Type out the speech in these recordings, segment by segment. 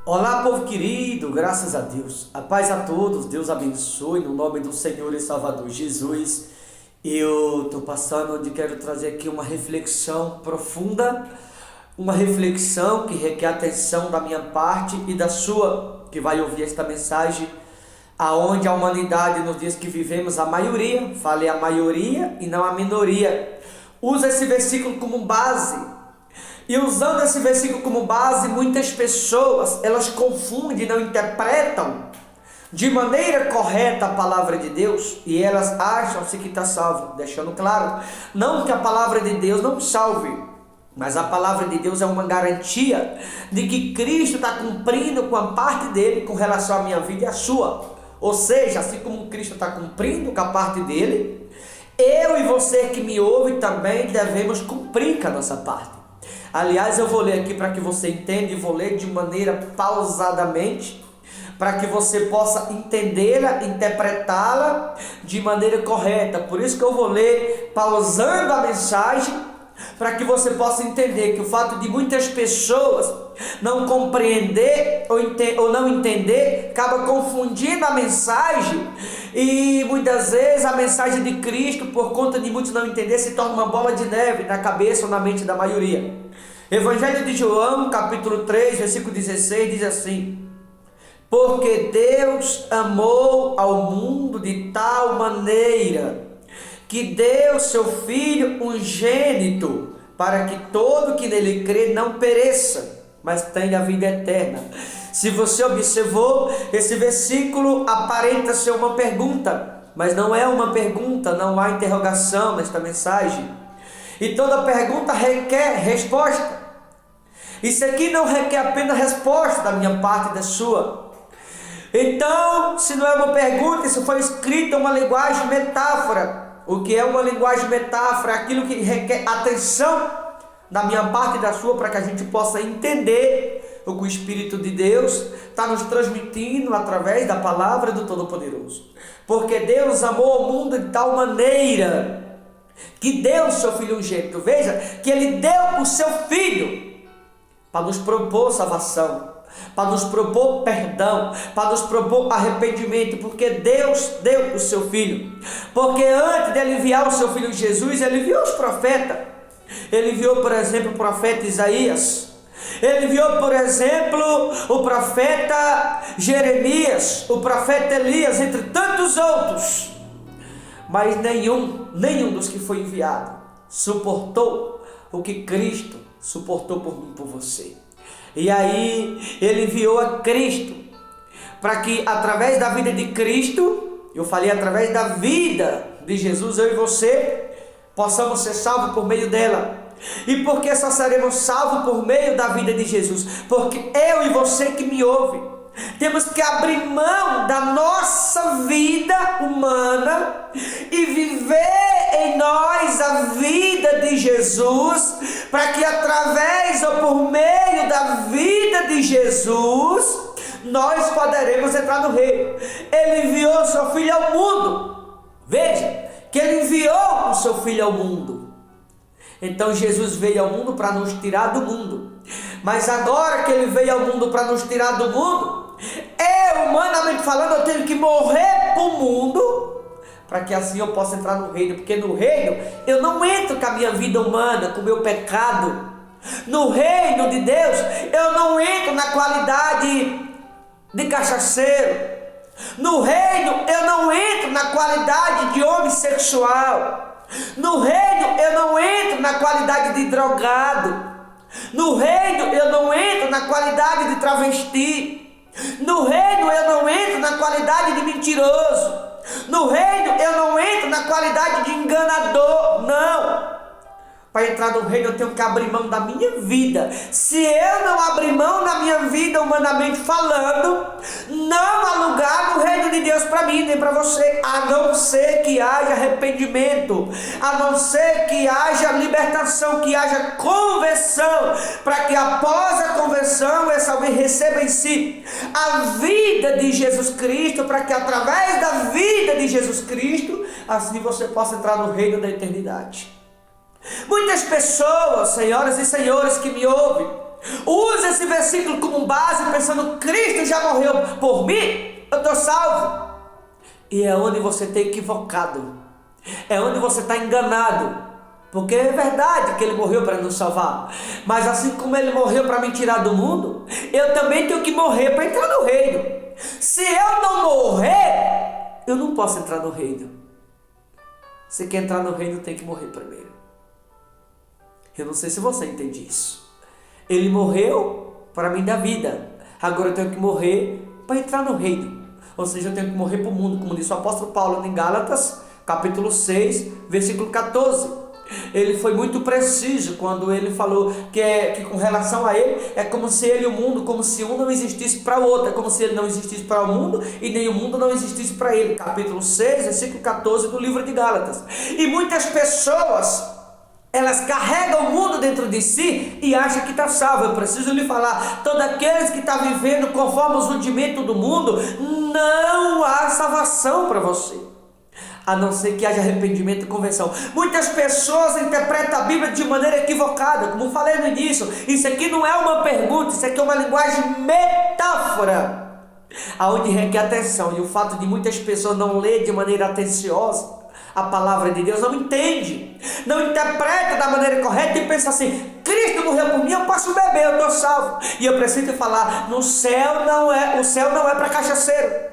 Olá, povo querido, graças a Deus, a paz a todos, Deus abençoe, no nome do Senhor e Salvador Jesus. Eu estou passando onde quero trazer aqui uma reflexão profunda, uma reflexão que requer atenção da minha parte e da sua, que vai ouvir esta mensagem, aonde a humanidade, nos dias que vivemos, a maioria, falei a maioria e não a minoria, usa esse versículo como base. E usando esse versículo como base, muitas pessoas, elas confundem, não interpretam de maneira correta a palavra de Deus, e elas acham-se que está salvo, deixando claro, não que a palavra de Deus não salve, mas a palavra de Deus é uma garantia de que Cristo está cumprindo com a parte dele com relação à minha vida e à sua. Ou seja, assim como Cristo está cumprindo com a parte dele, eu e você que me ouve também devemos cumprir com a nossa parte. Aliás, eu vou ler aqui para que você entenda, e vou ler de maneira pausadamente, para que você possa entendê-la, interpretá-la de maneira correta. Por isso que eu vou ler pausando a mensagem, para que você possa entender que o fato de muitas pessoas não compreender ou não entender, acaba confundindo a mensagem, e muitas vezes a mensagem de Cristo, por conta de muitos não entender, se torna uma bola de neve na cabeça ou na mente da maioria. Evangelho de João, capítulo 3, versículo 16, diz assim: porque Deus amou ao mundo de tal maneira que deu seu Filho unigênito, para que todo que nele crê não pereça, mas tenha a vida eterna. Se você observou, esse versículo aparenta ser uma pergunta, mas não é uma pergunta, não há interrogação nesta mensagem. E toda pergunta requer resposta. Isso aqui não requer apenas resposta da minha parte e da sua. Então, se não é uma pergunta, isso foi escrito em uma linguagem metáfora. O que é uma linguagem metáfora? Aquilo que requer atenção da minha parte e da sua, para que a gente possa entender o que o Espírito de Deus está nos transmitindo através da palavra do Todo-Poderoso. Porque Deus amou o mundo de tal maneira que deu o seu Filho unigênito. Veja, que Ele deu o seu Filho para nos propor salvação, para nos propor perdão, para nos propor arrependimento, porque Deus deu o seu Filho. Porque antes de Ele enviar o seu Filho Jesus, Ele enviou os profetas. Ele enviou, por exemplo, o profeta Isaías. Ele enviou, por exemplo, o profeta Jeremias, o profeta Elias, entre tantos outros. Mas nenhum dos que foi enviado suportou o que Cristo suportou por mim e por você. E aí Ele enviou a Cristo, para que através da vida de Cristo, eu falei através da vida de Jesus, eu e você possamos ser salvos por meio dela. E por que só seremos salvos por meio da vida de Jesus? Porque eu e você que me ouve, temos que abrir mão da nossa vida humana e viver em nós a vida de Jesus, para que através ou por meio da vida de Jesus, nós poderemos entrar no reino. Ele enviou o seu Filho ao mundo. Veja, que Ele enviou o seu Filho ao mundo. Então Jesus veio ao mundo para nos tirar do mundo. Mas agora que Ele veio ao mundo para nos tirar do mundo, humanamente falando, eu tenho que morrer para o mundo, para que assim eu possa entrar no reino. Porque no reino eu não entro com a minha vida humana, com o meu pecado. No reino de Deus eu não entro na qualidade de cachaceiro. No reino eu não entro na qualidade de homossexual. No reino eu não entro na qualidade de drogado. No reino eu não entro na qualidade de travesti. No reino eu não entro na qualidade de mentiroso. No reino eu não entro na qualidade de enganador. Não. Para entrar no reino eu tenho que abrir mão da minha vida. Se eu não abrir mão da minha vida humanamente falando, não há lugar no reino de Deus para mim nem para você, a não ser que haja arrependimento, a não ser que haja libertação, que haja conversão, para que após a conversão essa alguém receba em si a vida de Jesus Cristo, para que através da vida de Jesus Cristo, assim você possa entrar no reino da eternidade. Muitas pessoas, senhoras e senhores que me ouvem, Usa esse versículo como base, pensando: Cristo já morreu por mim, eu estou salvo. E é onde você está equivocado, é onde você está enganado. Porque é verdade que Ele morreu para nos salvar, mas assim como Ele morreu para me tirar do mundo, eu também tenho que morrer para entrar no reino. Se eu não morrer, eu não posso entrar no reino. Se quer entrar no reino, tem que morrer primeiro. Eu não sei se você entende isso. Ele morreu para me dar vida, agora eu tenho que morrer para entrar no reino. Ou seja, eu tenho que morrer para o mundo, como disse o apóstolo Paulo em Gálatas, capítulo 6, versículo 14. Ele foi muito preciso quando ele falou que com relação a ele, é como se ele e o mundo, como se um não existisse para o outro, é como se ele não existisse para o mundo e nem o mundo não existisse para ele. Capítulo 6, versículo 14 do livro de Gálatas. E muitas pessoas, elas carregam o mundo dentro de si e acham que está salvo. Eu preciso lhe falar: todos aqueles que estão vivendo conforme os rudimentos do mundo, não há salvação para você, a não ser que haja arrependimento e conversão. Muitas pessoas interpretam a Bíblia de maneira equivocada. Como falei no início, isso aqui não é uma pergunta, isso aqui é uma linguagem metáfora, aonde requer atenção. E o fato de muitas pessoas não ler de maneira atenciosa a palavra de Deus, não entende, não interpreta da maneira correta e pensa assim: Cristo morreu por mim, eu posso beber, eu estou salvo. E eu preciso te falar: o céu não é para cachaceiro.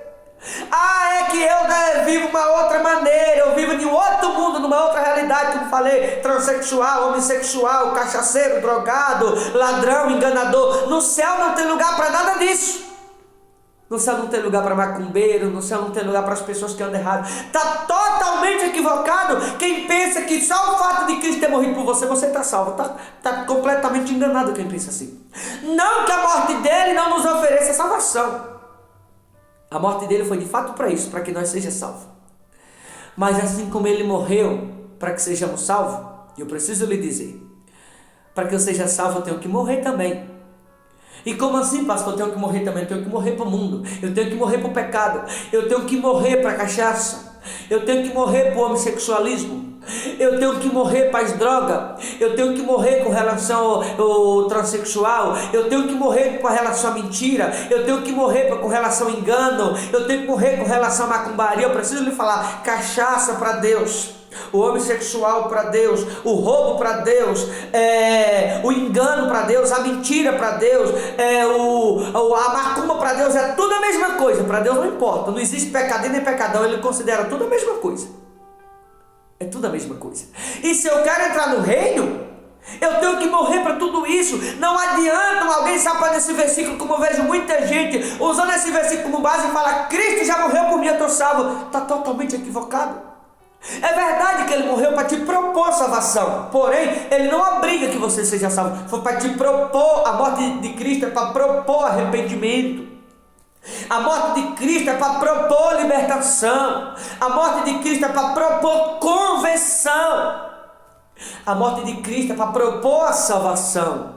É que eu vivo uma outra maneira, eu vivo em outro mundo, numa outra realidade, como falei: transexual, homossexual, cachaceiro, drogado, ladrão, enganador. No céu não tem lugar para nada disso. No céu não tem lugar para macumbeiro, no céu não tem lugar para as pessoas que andam errado. Está totalmente equivocado quem pensa que só o fato de Cristo ter morrido por você, você está salvo. Está completamente enganado quem pensa assim. Não que a morte dele não nos ofereça salvação. A morte dele foi de fato para isso, para que nós sejamos salvos. Mas assim como ele morreu para que sejamos salvos, eu preciso lhe dizer: para que eu seja salvo, eu tenho que morrer também. E como assim, pastor? Eu tenho que morrer também? Eu tenho que morrer para o mundo, eu tenho que morrer para o pecado, eu tenho que morrer para a cachaça, eu tenho que morrer para o homossexualismo, eu tenho que morrer para as drogas, eu tenho que morrer com relação ao transexual, eu tenho que morrer com relação à mentira, eu tenho que morrer com relação ao engano, eu tenho que morrer com relação à macumbaria. Eu preciso lhe falar: cachaça para Deus, o homossexual para Deus, o roubo para Deus, o engano para Deus, a mentira para Deus, a macumba para Deus, é tudo a mesma coisa. Para Deus não importa, não existe pecadinho nem pecadão, Ele considera tudo a mesma coisa. É tudo a mesma coisa. E se eu quero entrar no reino, eu tenho que morrer para tudo isso. Não adianta alguém sapar nesse versículo, como eu vejo muita gente usando esse versículo como base e fala: Cristo já morreu por mim, eu estou salvo. Está totalmente equivocado. É verdade que Ele morreu para te propor salvação, porém Ele não obriga que você seja salvo. Foi para te propor. A morte de Cristo é para propor arrependimento. A morte de Cristo é para propor libertação. A morte de Cristo é para propor conversão. A morte de Cristo é para propor a salvação,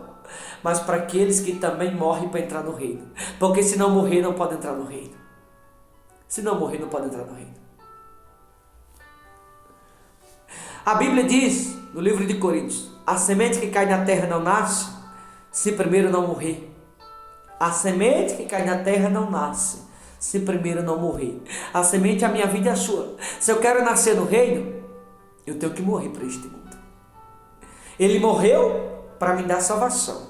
mas para aqueles que também morrem para entrar no reino. Porque se não morrer, não pode entrar no reino. Se não morrer, não pode entrar no reino. A Bíblia diz no livro de Coríntios: a semente que cai na terra não nasce se primeiro não morrer. A semente que cai na terra não nasce se primeiro não morrer. A semente é a minha vida e a sua. Se eu quero nascer no reino, eu tenho que morrer para este mundo. Ele morreu para me dar salvação,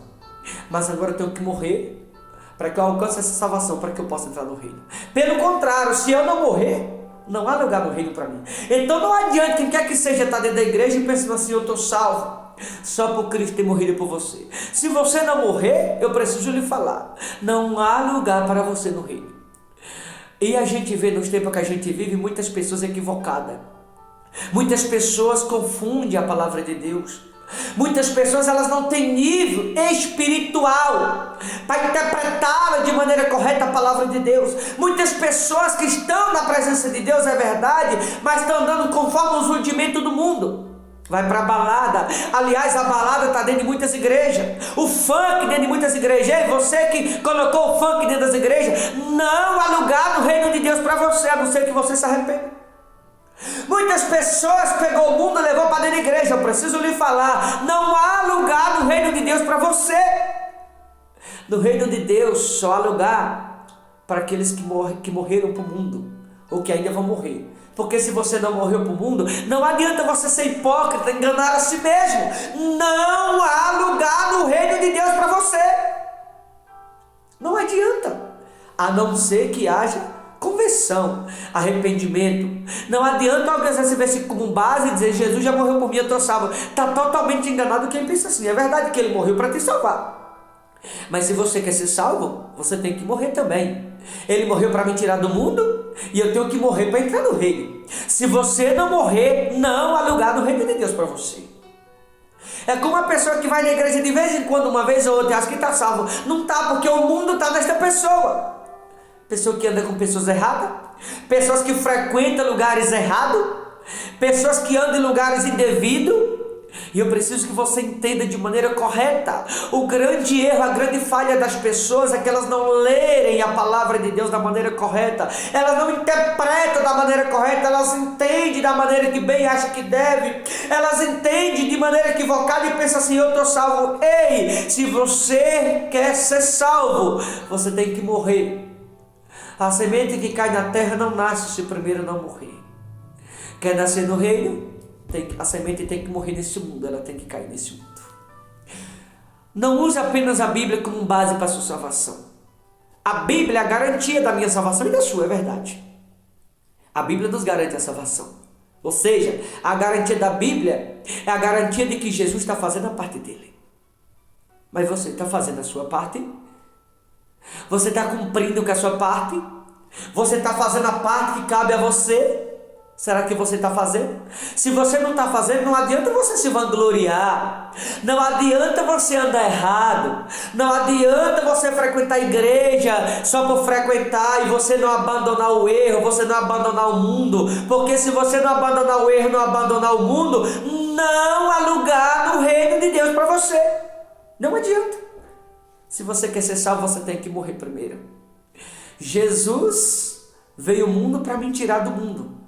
mas agora eu tenho que morrer para que eu alcance essa salvação, para que eu possa entrar no reino. Pelo contrário, se eu não morrer, não há lugar no reino para mim. Então não adianta quem quer que seja estar dentro da igreja e pensando assim: eu estou salvo só por Cristo ter morrido por você. Se você não morrer, eu preciso lhe falar: não há lugar para você no reino. E a gente vê nos tempos que a gente vive muitas pessoas equivocadas. Muitas pessoas confundem a palavra de Deus. Muitas pessoas, elas não têm nível espiritual para interpretá-la de maneira correta, a palavra de Deus. Muitas pessoas que estão na presença de Deus, é verdade, mas estão andando conforme os rudimentos do mundo. Vai para a balada. Aliás, a balada está dentro de muitas igrejas, o funk dentro de muitas igrejas. E você que colocou o funk dentro das igrejas, não há lugar no reino de Deus para você, a não ser que você se arrependa. Muitas pessoas pegou o mundo e levou para dentro da igreja. Eu preciso lhe falar: não há lugar no reino de Deus para você. No reino de Deus só há lugar para aqueles que morreram para o mundo, ou que ainda vão morrer. Porque se você não morreu para o mundo, não adianta você ser hipócrita, enganar a si mesmo. Não há lugar no reino de Deus para você. Não adianta. A não ser que haja conversão, arrependimento. Não adianta alguém usar esse versículo como base e dizer: Jesus já morreu por mim, eu estou salvo. Está totalmente enganado quem pensa assim. É verdade que ele morreu para te salvar. Mas se você quer ser salvo, você tem que morrer também. Ele morreu para me tirar do mundo e eu tenho que morrer para entrar no reino. Se você não morrer, não há lugar no reino de Deus para você. É como uma pessoa que vai na igreja de vez em quando, uma vez ou outra, e acha que está salvo. Não está, porque o mundo está nesta pessoa. Pessoa que anda com pessoas erradas, pessoas que frequentam lugares errados, pessoas que andam em lugares indevidos. E eu preciso que você entenda de maneira correta. O grande erro, a grande falha das pessoas é que elas não lerem a palavra de Deus da maneira correta. Elas não interpretam da maneira correta. Elas entendem da maneira que bem acham que deve. Elas entendem de maneira equivocada e pensam assim: eu estou salvo. Ei, se você quer ser salvo, você tem que morrer. A semente que cai na terra não nasce se primeiro não morrer. Quer nascer no reino? A semente tem que morrer nesse mundo, ela tem que cair nesse mundo. Não use apenas a Bíblia como base para a sua salvação. A Bíblia é a garantia da minha salvação e da sua, é verdade. A Bíblia nos garante a salvação. Ou seja, a garantia da Bíblia é a garantia de que Jesus está fazendo a parte dele. Mas você está fazendo a sua parte? Você está cumprindo com a sua parte? Você está fazendo a parte que cabe a você? Será que você está fazendo? Se você não está fazendo, não adianta você se vangloriar. Não adianta você andar errado. Não adianta você frequentar a igreja só por frequentar e você não abandonar o erro, você não abandonar o mundo. Porque se você não abandonar o erro, não abandonar o mundo, não há lugar no reino de Deus para você. Não adianta. Se você quer ser salvo, você tem que morrer primeiro. Jesus veio ao mundo para me tirar do mundo.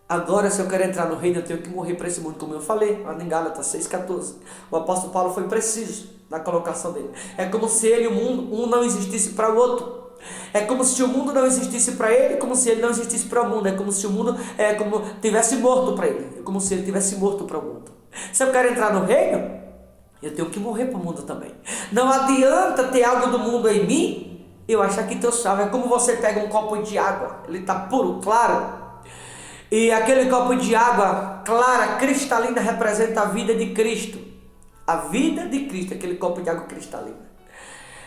Agora, se eu quero entrar no reino, eu tenho que morrer para esse mundo, como eu falei, lá em Gálatas 6,14. O apóstolo Paulo foi preciso na colocação dele. É como se ele e o mundo, um não existisse para o outro. É como se o mundo não existisse para ele, como se ele não existisse para o mundo. É como se o mundo tivesse morto para ele. É como se ele tivesse morto para o mundo. Se eu quero entrar no reino, eu tenho que morrer para o mundo também. Não adianta ter algo do mundo em mim, eu achar que estou salvo. É como você pega um copo de água, ele está puro, claro. E aquele copo de água clara, cristalina, representa a vida de Cristo. A vida de Cristo, aquele copo de água cristalina.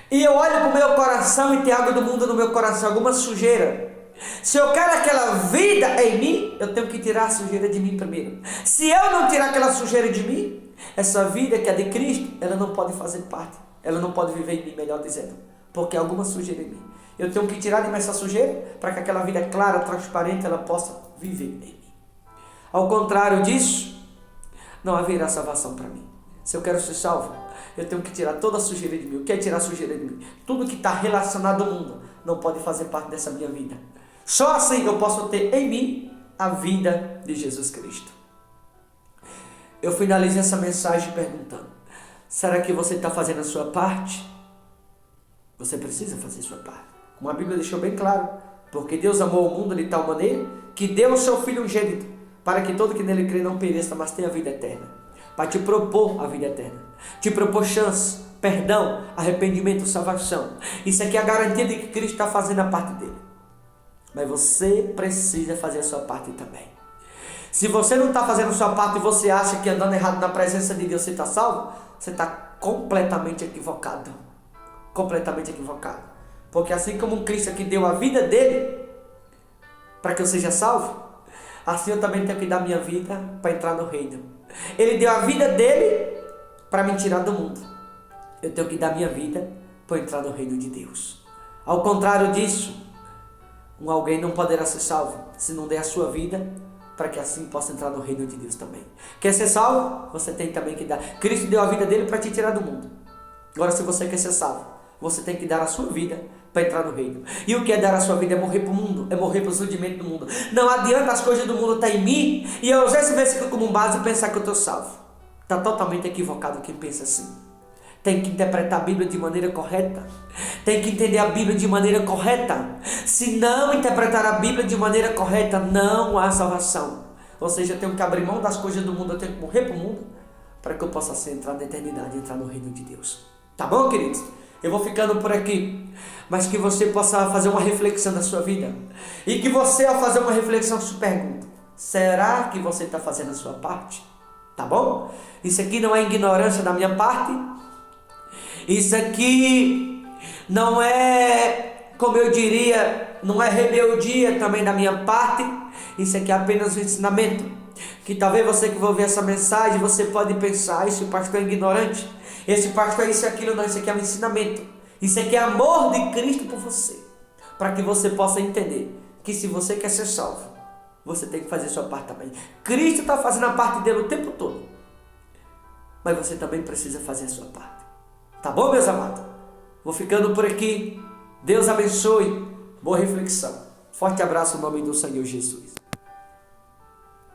E eu olho para o meu coração e tem água do mundo no meu coração, alguma sujeira. Se eu quero aquela vida em mim, eu tenho que tirar a sujeira de mim primeiro. Se eu não tirar aquela sujeira de mim, essa vida que é de Cristo, ela não pode fazer parte. Ela não pode viver em mim, melhor dizendo. Porque há alguma sujeira em mim. Eu tenho que tirar de mim essa sujeira para que aquela vida clara, transparente, ela possa viver em mim. Ao contrário disso, não haverá salvação para mim. Se eu quero ser salvo, eu tenho que tirar toda a sujeira de mim. O que é tirar a sujeira de mim? Tudo que está relacionado ao mundo não pode fazer parte dessa minha vida. Só assim eu posso ter em mim a vida de Jesus Cristo. Eu finalizo essa mensagem perguntando: será que você está fazendo a sua parte? Você precisa fazer a sua parte. Como a Bíblia deixou bem claro, porque Deus amou o mundo de tal maneira que deu o seu Filho unigênito, para que todo que nele crê não pereça, mas tenha a vida eterna. Para te propor a vida eterna, te propor chance, perdão, arrependimento, salvação. Isso aqui é a garantia de que Cristo está fazendo a parte dele. Mas você precisa fazer a sua parte também. Se você não está fazendo a sua parte e você acha que andando errado na presença de Deus você está salvo, você está completamente equivocado. Completamente equivocado. Porque assim como um Cristo que deu a vida dele para que eu seja salvo, assim eu também tenho que dar minha vida para entrar no reino. Ele deu a vida dele para me tirar do mundo. Eu tenho que dar minha vida para entrar no reino de Deus. Ao contrário disso, alguém não poderá ser salvo se não der a sua vida para que assim possa entrar no reino de Deus também. Quer ser salvo? Você tem também que dar. Cristo deu a vida dele para te tirar do mundo. Agora, se você quer ser salvo, você tem que dar a sua vida para entrar no reino. E o que é dar a sua vida? É morrer para o mundo, é morrer para os rudimentos do mundo. Não adianta as coisas do mundo estar em mim e eu usar esse versículo como base e pensar que eu estou salvo. Está totalmente equivocado quem pensa assim. tem que interpretar a Bíblia de maneira correta, tem que entender a Bíblia de maneira correta. Se não interpretar a Bíblia de maneira correta, não há salvação. Ou seja, eu tenho que abrir mão das coisas do mundo, eu tenho que morrer para o mundo, para que eu possa entrar na eternidade, entrar no reino de Deus. Tá bom, queridos? Eu vou ficando por aqui, mas que você possa fazer uma reflexão da sua vida, e que você, ao fazer uma reflexão, se pergunta: será que você está fazendo a sua parte? Tá bom? Isso aqui não é ignorância da minha parte, isso aqui não é, como eu diria, não é rebeldia também da minha parte. Isso aqui é apenas um ensinamento, que talvez você que vai ouvir essa mensagem, você pode pensar: esse pastor é ignorante, esse pastor é isso e aquilo. Não, isso aqui é um ensinamento, isso aqui é amor de Cristo por você, para que você possa entender que se você quer ser salvo, você tem que fazer a sua parte também. Cristo está fazendo a parte dele o tempo todo, mas você também precisa fazer a sua parte. Tá bom, meus amados? Vou ficando por aqui. Deus abençoe. Boa reflexão. Forte abraço em nome do Senhor Jesus.